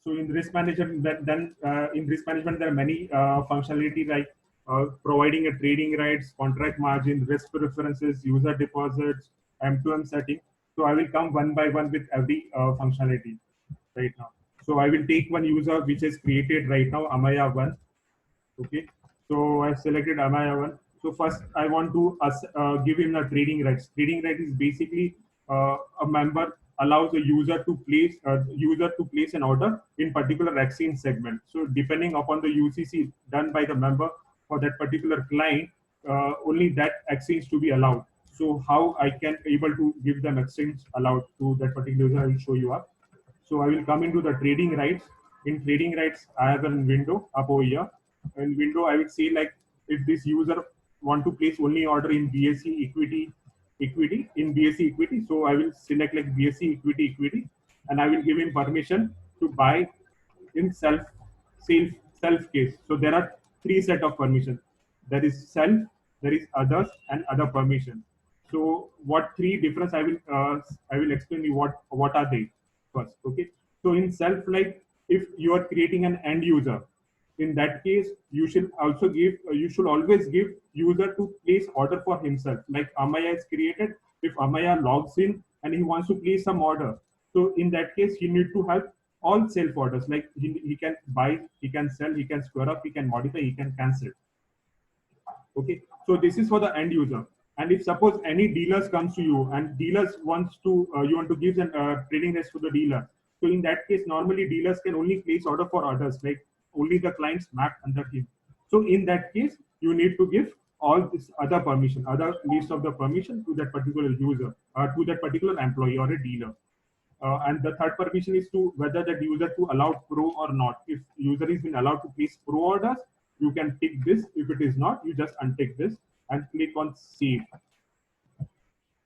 So in risk management, in risk management, there are many functionality like providing a trading rights, contract margin, risk preferences, user deposits, M2M setting. So I will come one by one with every functionality right now. So I will take one user which is created right now, Amaya one. Okay, so I selected Amaya one. So first I want to give him the trading rights. Trading right is basically a member allows a user to place an order in particular exchange segment. So depending upon the UCC done by the member for that particular client, only that exchange to be allowed. So how I can able to give them exchange allowed to that particular user, I will show you up. So I will come into the trading rights. In trading rights, I have a window up over here. In window, I will say like if this user want to place only order in BSE equity in BSE equity. So I will select like BSE equity, and I will give him permission to buy in self case. So there are three set of permission. There is self, there is others, and other permission. So what three difference I will explain you what are they first. Okay. So in self, like if you are creating an end user, in that case you should also give you should always give user to place order for himself. Like Amaya is created, if Amaya logs in and he wants to place some order, so in that case you need to have all self orders. Like he can buy, he can sell, he can square up, he can modify, he can cancel. Okay, so this is for the end user. And if suppose any dealers comes to you and dealers wants to you want to give an trading rights to the dealer, so in that case normally dealers can only place order for orders, like only the clients mapped under him. So in that case you need to give all this other permission, other list of the permission to that particular user or to that particular employee or a dealer. And the third permission is to whether that user to allow pro or not. If user is been allowed to place pro orders, you can tick this. If it is not, you just untick this and click on save.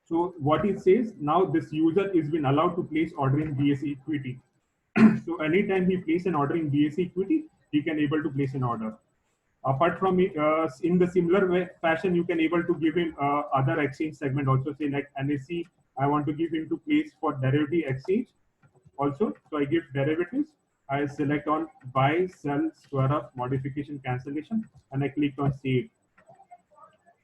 So what it says now, this user is been allowed to place order in BSE equity. So anytime he place an order in BSE equity, he can able to place an order. Apart from it, in the similar fashion, you can able to give him other exchange segment also. Say like NSE, I want to give him to place for derivative exchange also. So I give derivatives. I select on buy, sell, square up, modification, cancellation, and I click on save.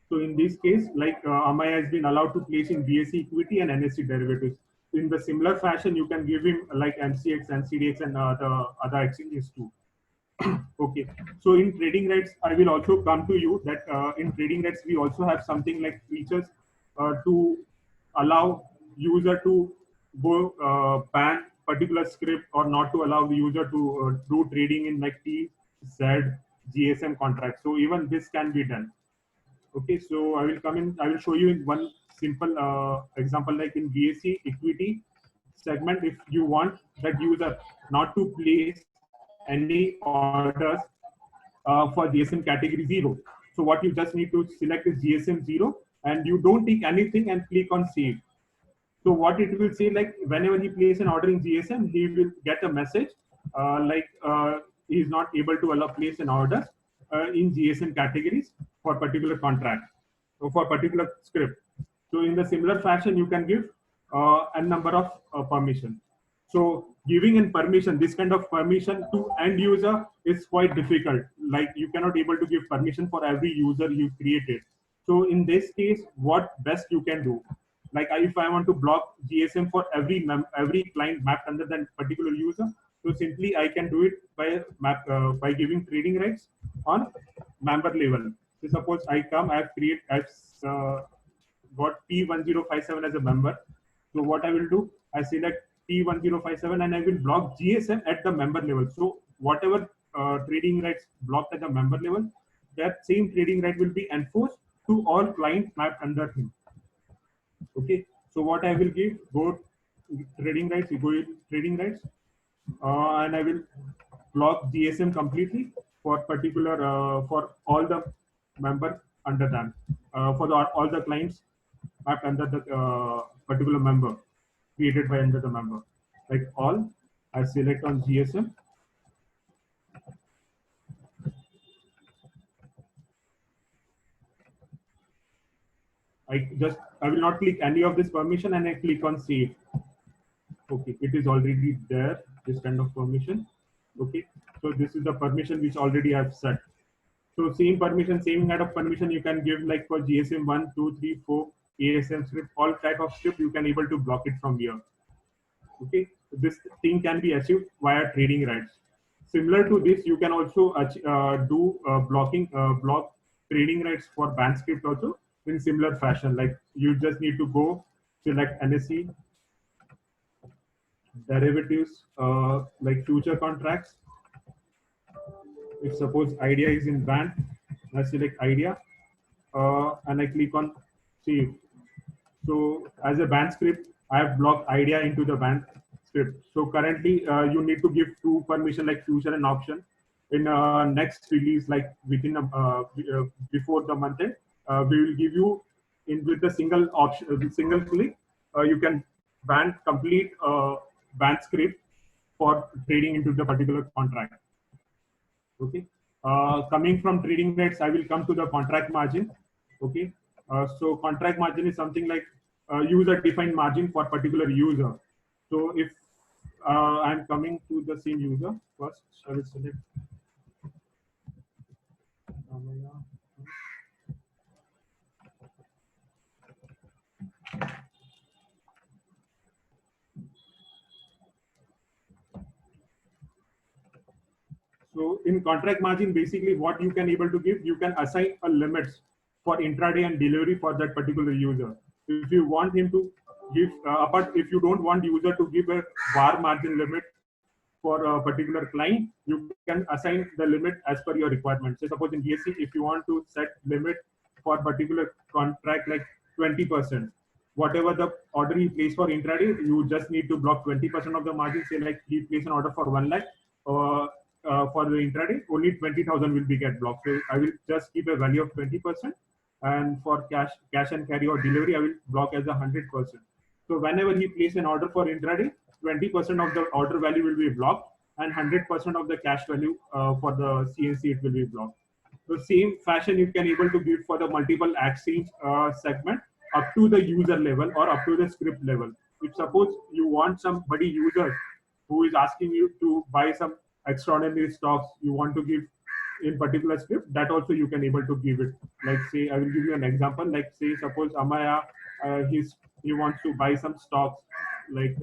So in this case, like Amaya has been allowed to place in BSE equity and NSE derivatives. In the similar fashion, you can give him like MCX, NCDX, and the other exchanges too. Okay, so in trading rights, I will also come to you that in trading rights, we also have something like features to allow user to go ban particular script or not to allow the user to do trading in like T, Z, GSM contracts. So even this can be done. Okay, so I will show you in one simple example, like in BSE equity segment, if you want that user not to place any orders for GSM category 0. So what you just need to select is GSM 0 and you don't take anything and click on save. So what it will say, like whenever he places an order in GSM, he will get a message he is not able to allow place an order in GSM categories for particular contract or for particular script. So in the similar fashion, you can give a number of permission. So giving in permission, this kind of permission to end user is quite difficult. Like you cannot able to give permission for every user you created. So in this case, what best you can do? Like if I want to block GSM for every client mapped under that particular user, so simply I can do it by giving trading rights on member level. So suppose I've got P1057 as a member. So what I will do, I select P1057 and I will block GSM at the member level. So whatever trading rights blocked at the member level, that same trading right will be enforced to all clients mapped under him. Okay, so what I will give, go trading rights, you go in trading rights, and I will block GSM completely for particular for all the members under them, for all the clients mapped under the particular member created by under the member. Like all, I select on GSM. I will not click any of this permission and I click on save. Okay, it is already there. this kind of permission. Okay, so this is the permission which already I've set. So same permission, same kind of permission you can give like for GSM 1, 2, 3, 4, ASM script, all type of script you can able to block it from here. Okay, so this thing can be achieved via trading rights. Similar to this, you can also do block trading rights for ban script also in similar fashion. Like you just need to go select NSE derivatives, like future contracts. If suppose idea is in ban, I select idea and I click on save. So as a band script, I have blocked idea into the band script. So currently you need to give two permission like future and option. In next release, like within before the month end, we will give you in with the single option, single click, you can ban complete band script for trading into the particular contract. Okay. Coming from trading rates, I will come to the contract margin. Okay. So contract margin is something like user defined margin for particular user. So if I'm coming to the same user first, I will select so in contract margin, basically what you can able to give, you can assign a limits for intraday and delivery for that particular user. If you want him to give, apart if you don't want user to give a VAR margin limit for a particular client, you can assign the limit as per your requirements. So suppose in BSC, if you want to set limit for particular contract like 20%, whatever the order he placed for intraday, you just need to block 20% of the margin. Say like he placed an order for 1 lakh, for the intraday, only 20,000 will be get blocked. So I will just keep a value of 20%, and for cash and carry or delivery, I will block as 100%. So whenever he places an order for intraday, 20% of the order value will be blocked, and 100% of the cash value for the CNC it will be blocked. The same fashion you can able to give for the multiple exchange segment up to the user level or up to the script level. If suppose you want somebody user who is asking you to buy some extraordinary stocks, you want to give in particular script, that also you can able to give it. Like say, I will give you an example. Like say, suppose Amaya, he wants to buy some stocks like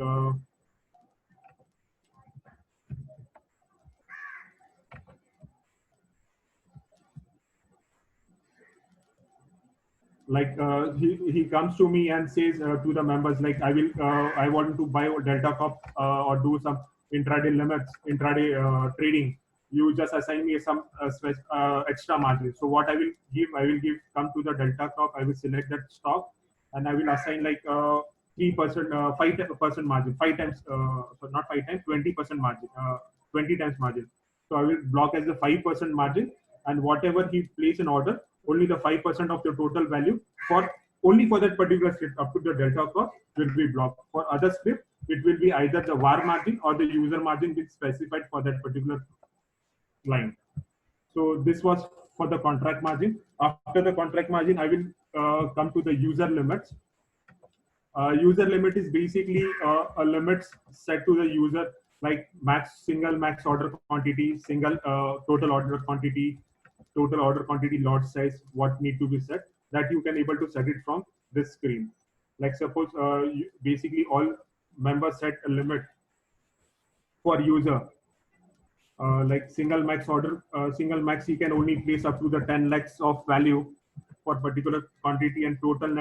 he comes to me and says to the members like I want to buy Delta Corp or do some intraday limits, intraday trading. You just assign me some extra margin. So what I will give come to the Delta Corp. I will select that stock and I will assign like 3%, 5% margin, 5 times, so not 5 times, 20% margin, 20 times margin. So I will block as the 5% margin, and whatever he place an order, only the 5% of the total value for only for that particular script up to the Delta Corp will be blocked. For other script, it will be either the VAR margin or the user margin which specified for that particular line. So this was for the contract margin. After the contract margin, I will come to the user limits. User limit is basically a limit set to the user, like single max order quantity, single total order quantity, lot size, what need to be set, that you can able to set it from this screen. Like suppose basically all members set a limit for user, like single max order, single max he can only place up to the 10 lakhs of value for particular quantity, and total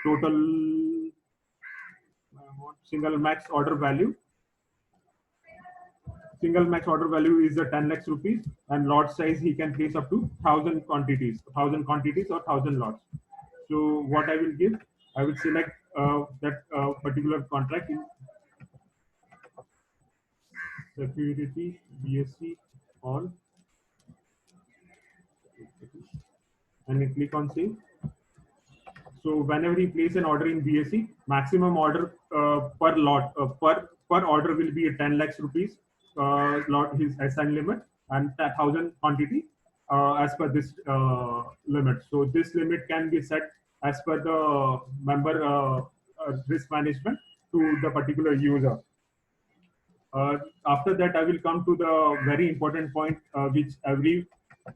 total single max order value. Single max order value is the 10 lakhs rupees, and lot size he can place up to 1,000 quantities or 1,000 lots. So what I will give, I will select that particular contract in security BSC all, and I click on save. So whenever he place an order in BSC, maximum order per lot per order will be 10 lakhs rupees lot his SN limit, and 1,000 quantity as per this limit. So this limit can be set as per the member risk management to the particular user. After that, I will come to the very important point, which every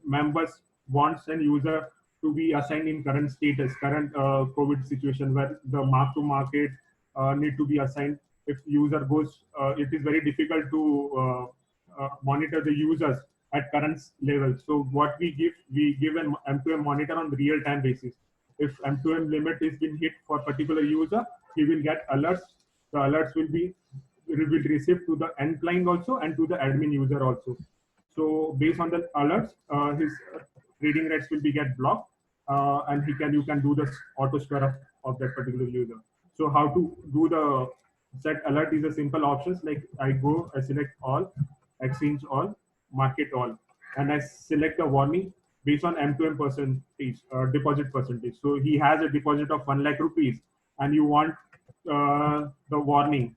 members wants an user to be assigned in current status, current COVID situation, where the mark to market need to be assigned. If user goes, it is very difficult to monitor the users at current level. So what we give an M2M monitor on the real time basis. If M2M limit is been hit for particular user, he will get alerts. The alerts will be received to the end client also and to the admin user also. So based on the alerts, his trading rates will be get blocked, and you can do the auto square of that particular user. So how to do the set alert is a simple options, like I select all, exchange all, market all, and I select the warning based on M2M percentage, deposit percentage. So he has a deposit of 1 lakh rupees, and you want the warning,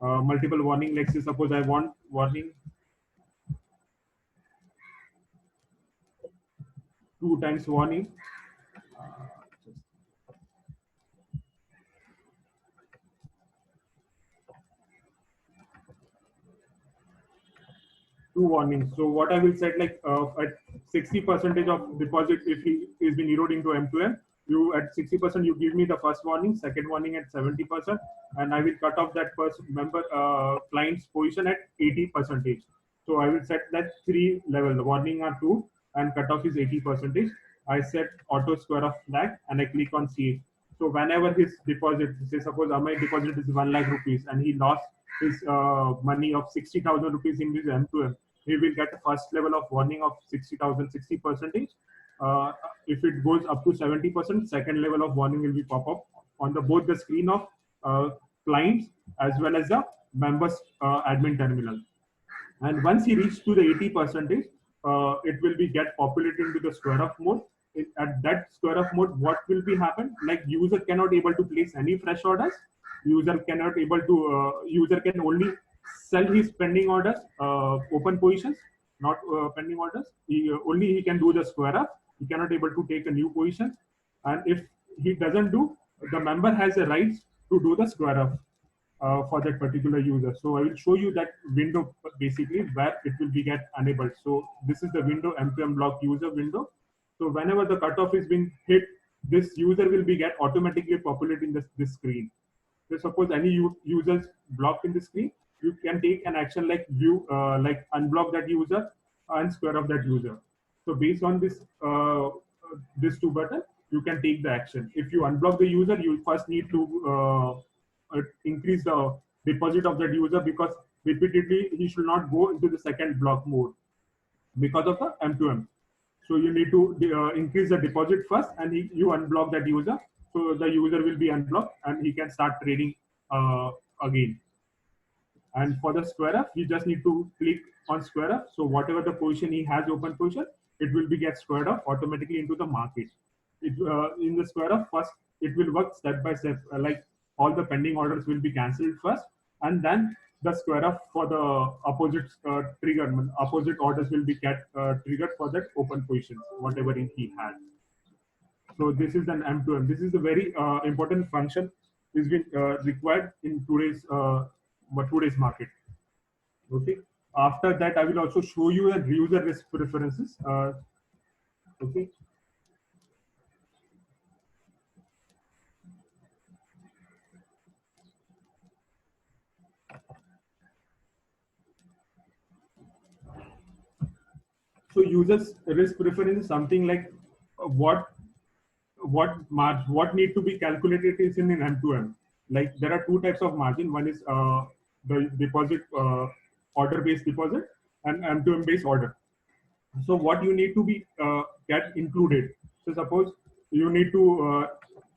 multiple warning. Let's say suppose I want warning 2 times warning. Two warnings. So what I will set, like at 60% of deposit, if he is been eroding to M2M, you at 60% you give me the first warning, second warning at 70%, and I will cut off that person member client's position at 80%. So I will set that 3 level. The warning are 2 and cutoff is 80%. I set auto square of flag and I click on save. So whenever his deposit, say suppose my deposit is 1 lakh rupees and he lost his money of 60,000 rupees in his M2M, he will get a first level of warning of 60,000, 60%. If it goes up to 70%, second level of warning will be pop up on the both the screen of clients as well as the members admin terminal. And once he reaches to the 80%, it will be get populated into the square of mode. At that square of mode, what will be happen? Like user cannot able to place any fresh orders. User cannot able to. User can only sell his pending orders, open positions, not pending orders. Only he can do the square up. He cannot able to take a new position. And if he doesn't do, the member has the rights to do the square up for that particular user. So I will show you that window basically where it will be get enabled. So this is the window, M2M block user window. So whenever the cutoff is being hit, this user will be get automatically populating this screen. So suppose any users blocked in the screen, you can take an action like view, like unblock that user and square off that user. So based on this 2 button, you can take the action. If you unblock the user, you first need to increase the deposit of that user, because repeatedly he should not go into the second block mode because of the M2M. So you need to increase the deposit first, and you unblock that user. So the user will be unblocked and he can start trading again. And for the square up, you just need to click on square up. So whatever the position he has open position, it will be get squared up automatically into the market. In the square up, first it will work step by step. Like all the pending orders will be cancelled first, and then the square up for the opposite trigger, opposite orders will be get triggered for that open positions, whatever he had. So this is an M2M. This is a very important function is been required in today's market. Okay. After that, I will also show you the user risk preferences. Okay. So users risk preference is something like what need to be calculated is in an M2M. Like there are 2 types of margin. One is the deposit order based deposit and M2M based order. So what you need to be get included. So suppose you need to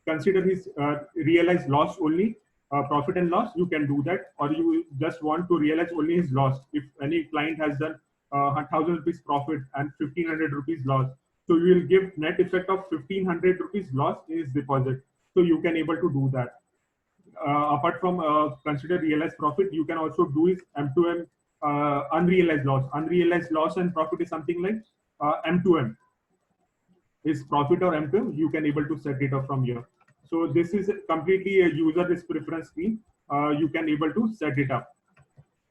consider his realized loss only, profit and loss, you can do that, or you just want to realize only his loss. If any client has done 1,000 rupees profit and 1,500 rupees loss, so you will give net effect of 1,500 rupees loss in his deposit. So you can able to do that. Apart from consider realized profit, you can also do his M2M unrealized loss. Unrealized loss and profit is something like M2M. Is profit or M2M, you can able to set it up from here. So this is completely a user risk preference screen. You can able to set it up.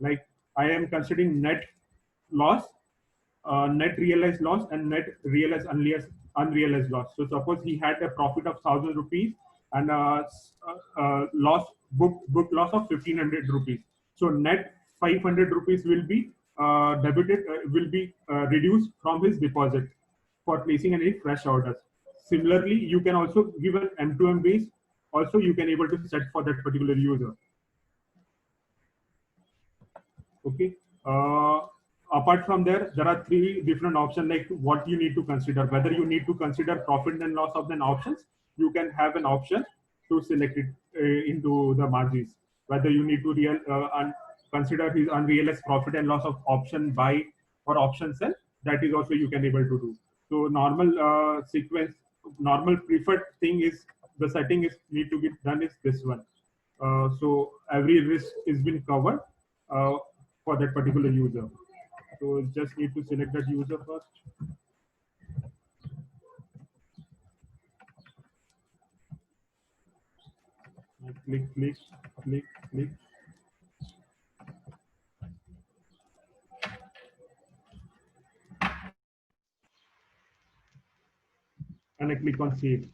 Like I am considering net loss, net realized loss, and net realized unrealized loss. So suppose he had a profit of 1,000 rupees and loss book loss of 1,500 rupees. So net 500 rupees will be debited, will be reduced from his deposit for placing any fresh orders. Similarly, you can also give an M2M base. Also, you can able to set for that particular user. Okay. uh, Apart from there are three different options, like what you need to consider, whether you need to consider profit and loss of the options. You can have an option to select it into the margins, whether you need to consider his unrealized profit and loss of option buy or option sell. That is also you can able to do. So normal sequence, normal preferred thing is, the setting is need to be done is this one. So every risk is been covered uh, for that particular user. So just need to select that user first. Click, click, click, click, and I click on save.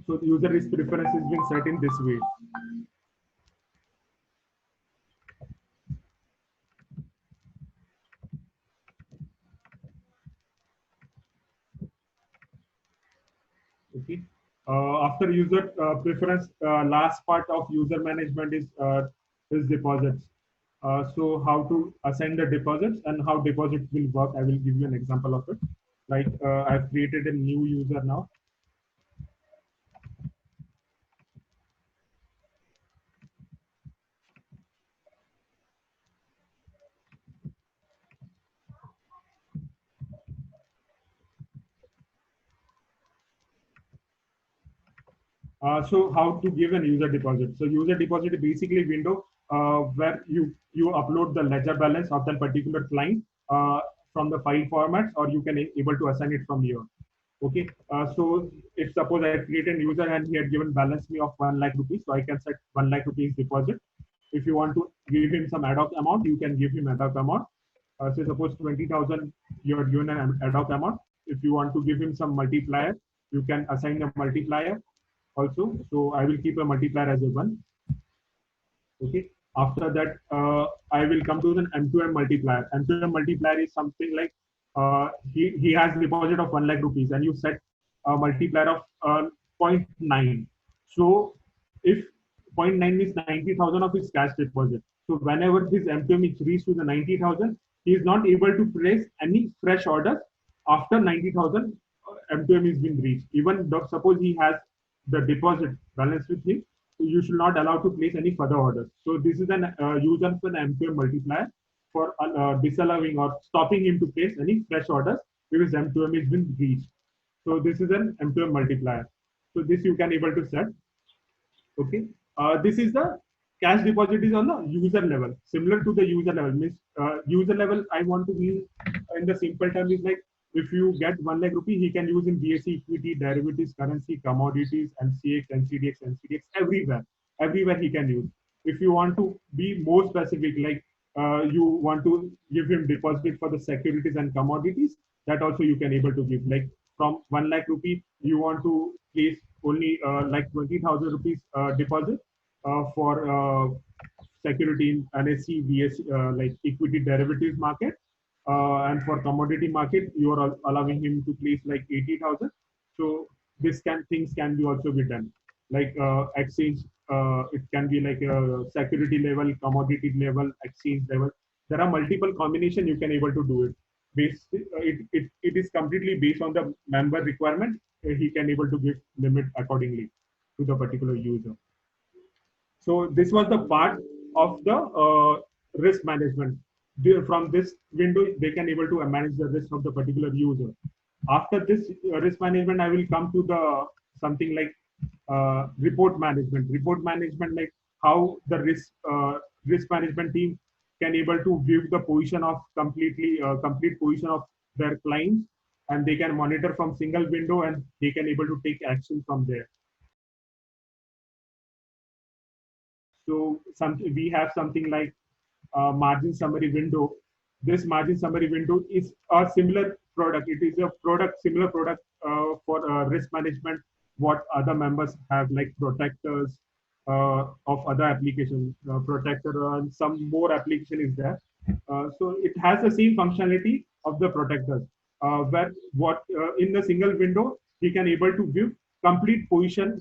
So the user risk preference is being set in this way. Okay. After user preference, last part of user management is deposits. So how to assign the deposits and how deposits will work. I will give you an example of it. Like I've created a new user now. So how to give an user deposit? So user deposit is basically a window where you upload the ledger balance of that particular client from the file formats, or you can able to assign it from here. Okay. So if suppose I create a user and he had given balance me of 1 lakh rupees, so I can set 1 lakh rupees deposit. If you want to give him some ad hoc amount, you can give him ad hoc amount. So suppose 20,000 you are given an ad hoc amount. If you want to give him some multiplier, you can assign a multiplier also. So I will keep a multiplier as a 1. Okay. After that, I will come to the M2M multiplier. M2M multiplier is something like he has deposit of 1 lakh rupees and you set a multiplier of zero point 0.9. So if zero point 0.9 means 90,000 of his cash deposit. So whenever his M2M is reached to the 90,000, he is not able to place any fresh orders after 90,000 M2M is been reached. Even though suppose he has the deposit balance with him, you should not allow to place any further orders. So this is an use of an M2M multiplier for disallowing or stopping him to place any fresh orders because M2M has been reached. So this is an M2M multiplier. So this you can able to set. Okay. This is the cash deposit is on the user level, similar to the user level. Means user level, I want to mean in the simple term is like if you get 1 lakh rupee, he can use in BSE equity, derivatives, currency, commodities, NCX, NCDX, NCDX, everywhere. Everywhere he can use. If you want to be more specific, like you want to give him deposit for the securities and commodities, that also you can able to give. Like from 1 lakh rupee, you want to place only like 20,000 rupees deposit for security in NSE, BSE, like equity derivatives market. And for commodity market, you are allowing him to place like 80,000. So this things can be also be done. Like exchange, it can be like a security level, commodity level, exchange level. There are multiple combination you can able to do it. It is completely based on the member requirement. He can able to give limit accordingly to the particular user. So this was the part of the risk management. From this window, they can able to manage the risk of the particular user. After this risk management, I will come to the something like report management. Report management, like how the risk management team can able to view the position of complete position of their clients, and they can monitor from single window and they can able to take action from there. So we have something like margin summary window. This margin summary window is a similar product. It is a product, similar product for risk management, what other members have, like protectors of other applications, protector and some more application is there. So it has the same functionality of the protectors, where what in the single window he can able to view complete position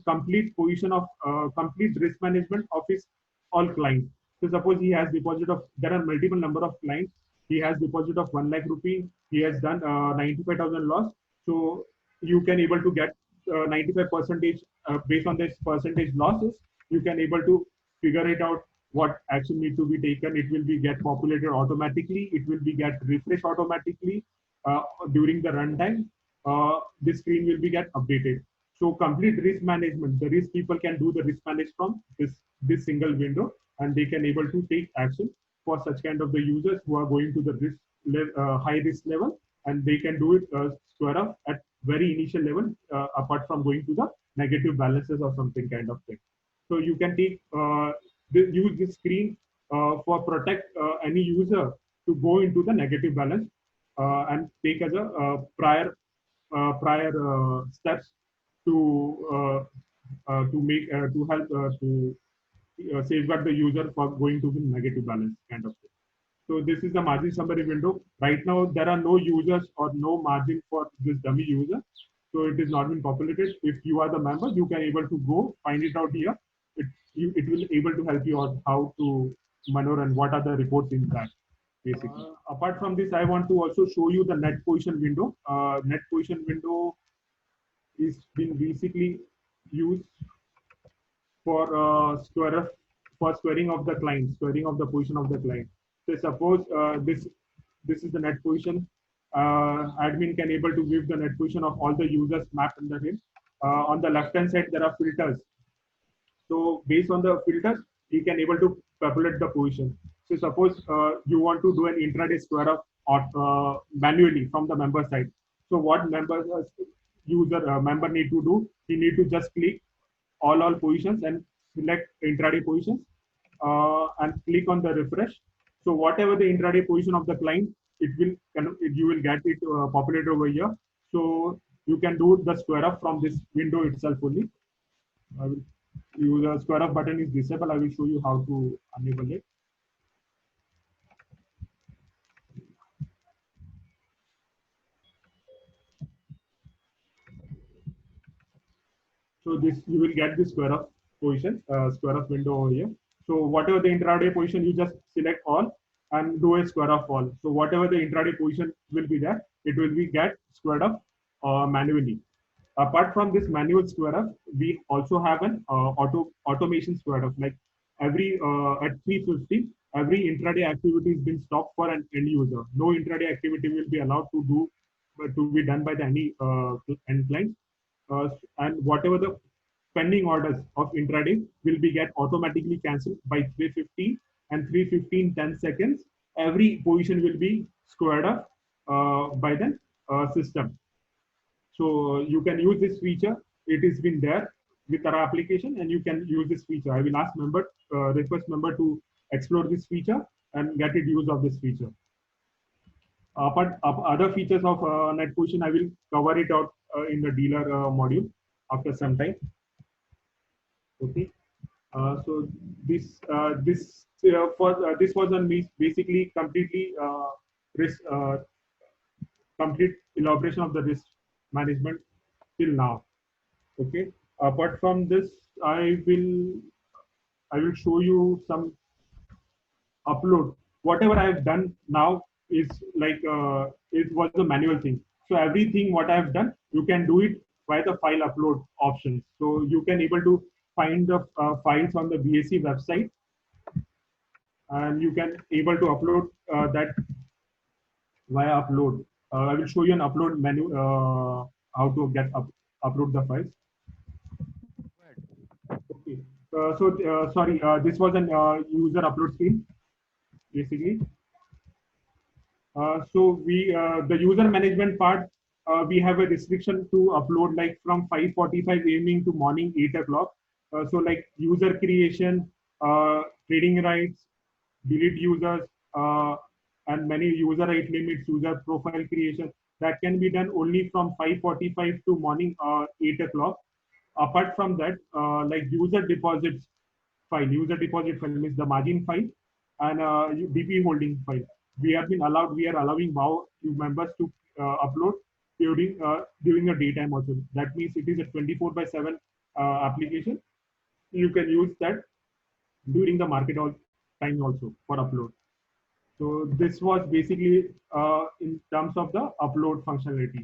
of complete risk management of his all clients. So suppose he has deposit of, there are multiple number of clients. He has deposit of 1 lakh rupee. He has done 95,000 loss. So you can able to get 95 percentage based on this percentage losses. You can able to figure it out what action need to be taken. It will be get populated automatically. It will be get refreshed automatically during the runtime. This screen will be get updated. So complete risk management. The risk people can do the risk management from this single window, and they can able to take action for such kind of the users who are going to the high risk level, and they can do it square up at very initial level, apart from going to the negative balances or something kind of thing. So you can take use this screen for protect any user to go into the negative balance and take as a prior steps to make to help to safeguard the user for going to the negative balance kind of thing. So this is the margin summary window. Right now, there are no users or no margin for this dummy user. So it is not been populated. If you are the member, you can able to go find it out here. It will able to help you out how to maneuver and what are the reports in that. Basically, apart from this, I want to also show you the net position window. Net position window is being basically used for squaring of the client, squaring of the position of the client. So suppose this is the net position. Admin can able to give the net position of all the users mapped under him. On the left hand side, there are filters. So based on the filters, you can able to populate the position. So suppose you want to do an intraday square of manually from the member side. So what member need to do? He need to just click all positions and select intraday positions and click on the refresh. So whatever the intraday position of the client, you will get it populated over here. So you can do the square up from this window itself only. I will use the square up button is disabled. I will show you how to enable it. So this you will get the square up position, square up window over here. So whatever the intraday position, you just select all and do a square of all. So whatever the intraday position will be there, it will be get squared up manually. Apart from this manual square up, we also have an automation square up. Like every at 3:50, every intraday activity has been stopped for an end user. No intraday activity will be allowed to be done by the any end client. And whatever the pending orders of intraday will be get automatically cancelled by 3:15 and 3:15 10 seconds. Every position will be squared up by the system. So you can use this feature. It has been there with our application, and you can use this feature. I will ask request member to explore this feature and get it use of this feature. But other features of net position, I will cover it out in the dealer module after some time. Okay. So this was on basically completely risk complete elaboration of the risk management till now. Okay. Apart from this, I will show you some upload. Whatever I have done now is like it was a manual thing. So everything what I have done, you can do it by the file upload options. So you can able to find the files on the BSE website, and you can able to upload that via upload. I will show you an upload menu, how to get upload the files. Okay. Sorry, this was an user upload screen, basically. So the user management part, we have a restriction to upload like from 5:45 evening to morning 8 o'clock. So like user creation, trading rights, delete users, and many user right limits, user profile creation. That can be done only from 5:45 to morning 8 o'clock. Apart from that, like user deposit file means the margin file, and DP holding file. We are allowing now members to upload during the daytime also. That means it is a 24/7 application. You can use that during the time also for upload. So this was basically in terms of the upload functionality.